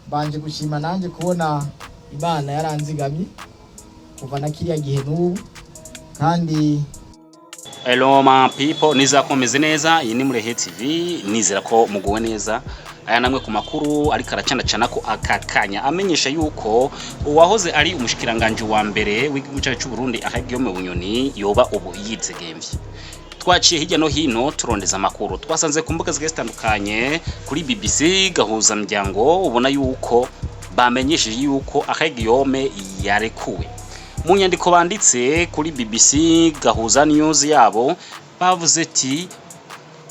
banje gushima nanje kubona Imana yaranzigamye kuva na kiriya gihe n'ubu kandi hello my people, niza komeze neza. Iyi ni Murehe TV, nizera ko muguwe neza. Aya namwe ku makuru ariko aracana ko akakanya amenyesha yuko uwahoze ari umushikiranganje wa mbere w'igihugu cy'u Burundi Guillaume Bunyoni yoba ubu yitsegemvye. Twaciye hirya no hino turondeza amakuru, twasanze ku mbuga zitandukanye kuri BBC gahuza muryango, ubona yuko bamenyesheje yuko Guillaume yarekuwe. Mu nyandiko banditse kuri BBC gahuza news yabo bavuze ati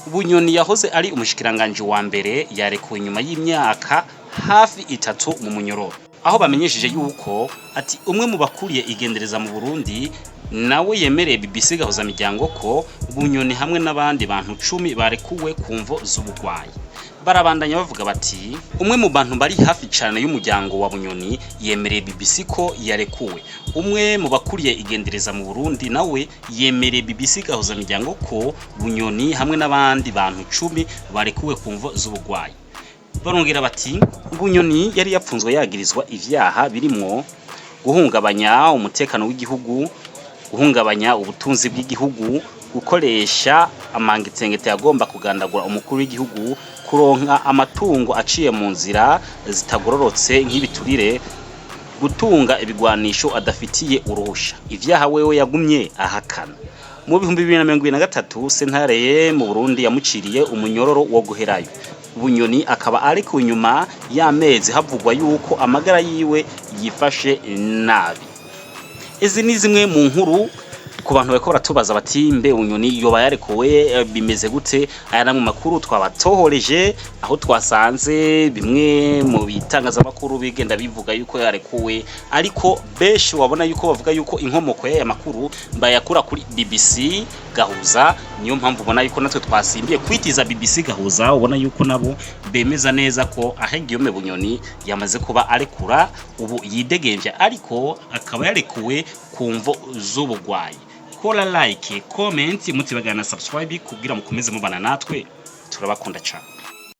Bunyoni yahoze ari umushikiranganje wa mbere yarekuwe nyuma y'imyaka hafi 3 mu munyororo, aho bamenyesheje yuko ati umwe mu bakuriye igendereza mu Burundi nawe yemereye BBC gahuza miryango ko Bunyoni hamwe n'abandi bantu 10 barekuwe ku mvo z'ubugwayi. Barabandanya bavuga bati umwe mu bantu bari hafi cyane y'umuryango wa Bunyoni yemereye BBC ko yarekuwe. Umwe mu bakuriye igendereza mu Burundi nawe yemereye BBC gahuza miryango ko Bunyoni hamwe n'abandi bantu 10 barekuwe ku mvo z'ubugwayi. Barongera bati Bunyoni yari yapfunzwe yagirizwa ivyaha birimo guhungabanya umutekano w'igihugu, guhungabanya ubutunzi bw'igihugu, gukoresha amangitsengete yagomba kugandagura umukuru w'igihugu, kuronka amatungo aciye mu nzira zitagororotse nk'ibiturire, gutunga ibigwanisho adafitiye uruhusha. Ivyaha wewe yagumye ahakana. Mu 2023 sentare mu Burundi yamuciriye umunyororo wo guherayo. Bunyoni akaba ari ku nyuma y'amezi havugwa yuko amagara yiwe yifashe nabi. Izi ni zimwe mu nkuru ku bantu bariko baratubaza bati mbe Bunyoni yoba yarekuwe bimeze gute. Aya namwe makuru twabatohoreje, aho twasanze bimwe mu bitangaza makuru bigenda bivuga yuko yarekuwe, ariko beshi wabona yuko bavuga yuko inkomoko y'aya makuru bayakura kuri BBC gahuza. Niyo mpamvu ubona yuko natwe twasimbiye kwitiza BBC gahuza, ubona yuko nabo bemeza neza ko Guillaume Bunyoni yamaze kuba arekura ubu yidegemvye, ariko akaba yarekuwe kumvo z'ubugwayi. Kola like, comment, mutibagana subscribe kugira mukomeze mubana natwe, turabakunda cyane.